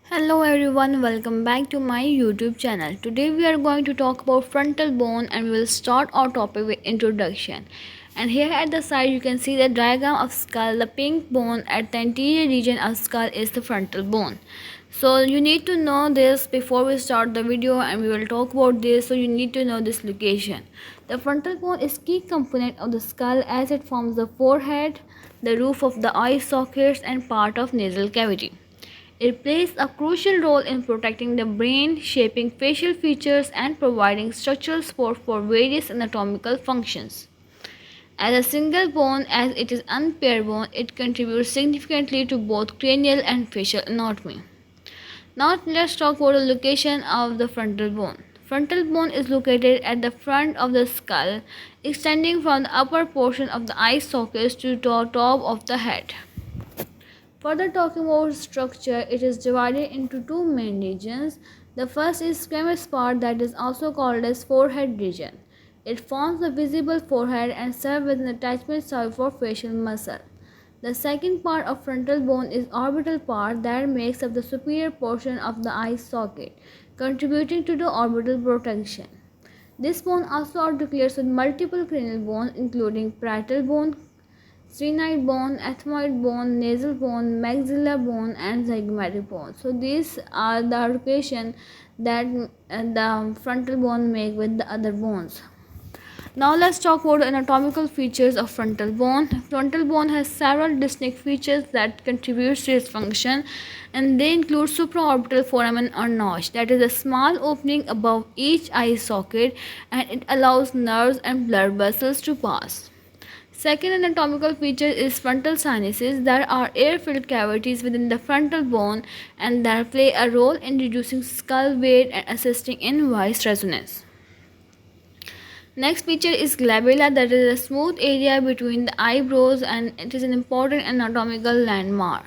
Hello everyone, welcome back to my YouTube channel. Today we are going to talk about frontal bone and we will start our topic with introduction. And here at the side you can see the diagram of skull. The pink bone at the anterior region of skull is the frontal bone. So you need to know this before we start the video and we will talk about this, so you need to know this location. The frontal bone is key component of the skull as it forms the forehead, the roof of the eye sockets and part of nasal cavity. It plays a crucial role in protecting the brain, shaping facial features, and providing structural support for various anatomical functions. As a single bone, as it is unpaired bone, it contributes significantly to both cranial and facial anatomy. Now let's talk about the location of the frontal bone. Frontal bone is located at the front of the skull, extending from the upper portion of the eye sockets to the top of the head. Further talking about structure, it is divided into two main regions. The first is squamous part that is also called as forehead region. It forms the visible forehead and serves as an attachment site for facial muscle. The second part of frontal bone is orbital part that makes up the superior portion of the eye socket, contributing to the orbital protection. This bone also articulates with multiple cranial bones including parietal bone, sphenoid bone, ethmoid bone, nasal bone, maxillar bone, and zygomatic bone. So these are the articulation that the frontal bone make with the other bones. Now let's talk about the anatomical features of frontal bone. Frontal bone has several distinct features that contribute to its function, and they include supraorbital foramen or notch, that is a small opening above each eye socket, and it allows nerves and blood vessels to pass. Second anatomical feature is frontal sinuses, that are air-filled cavities within the frontal bone and that play a role in reducing skull weight and assisting in voice resonance. Next feature is glabella, that is a smooth area between the eyebrows and it is an important anatomical landmark.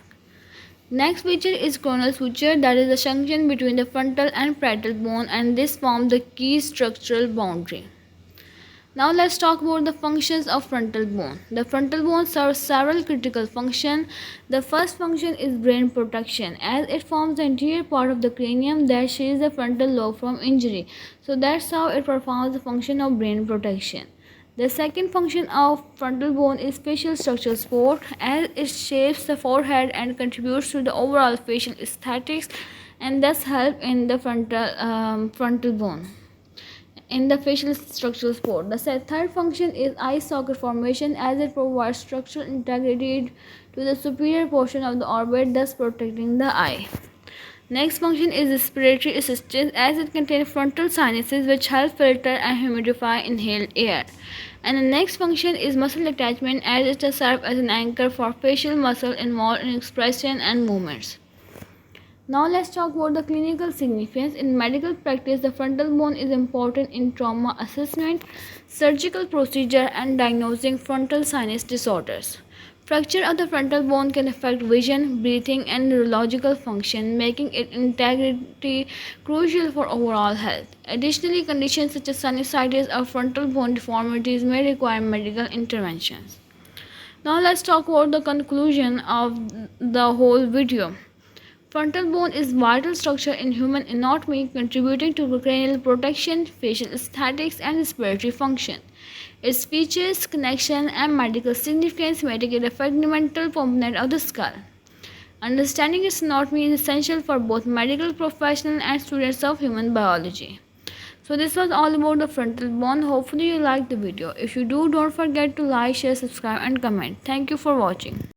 Next feature is coronal suture, that is the junction between the frontal and parietal bone, and this forms the key structural boundary. Now let's talk about the functions of frontal bone. The frontal bone serves several critical functions. The first function is brain protection, as it forms the anterior part of the cranium that shields the frontal lobe from injury. So that's how it performs the function of brain protection. The second function of frontal bone is facial structural support, as it shapes the forehead and contributes to the overall facial aesthetics and thus help in the frontal bone in the facial structural support. The third function is eye socket formation, as it provides structural integrity to the superior portion of the orbit, thus protecting the eye. Next function is respiratory assistance, as it contains frontal sinuses which help filter and humidify inhaled air. And the next function is muscle attachment, as it serves as an anchor for facial muscle involved in expression and movements. Now let's talk about the clinical significance. In medical practice, the frontal bone is important in trauma assessment, surgical procedure, and diagnosing frontal sinus disorders. Fracture of the frontal bone can affect vision, breathing, and neurological function, making its integrity crucial for overall health. Additionally, conditions such as sinusitis or frontal bone deformities may require medical interventions. Now let's talk about the conclusion of the whole video. Frontal bone is vital structure in human anatomy, contributing to cranial protection, facial aesthetics, and respiratory function. Its features, connection, and medical significance make it a fundamental component of the skull. Understanding its anatomy is essential for both medical professionals and students of human biology. So this was all about the frontal bone. Hopefully you liked the video. If you do, don't forget to like, share, subscribe, and comment. Thank you for watching.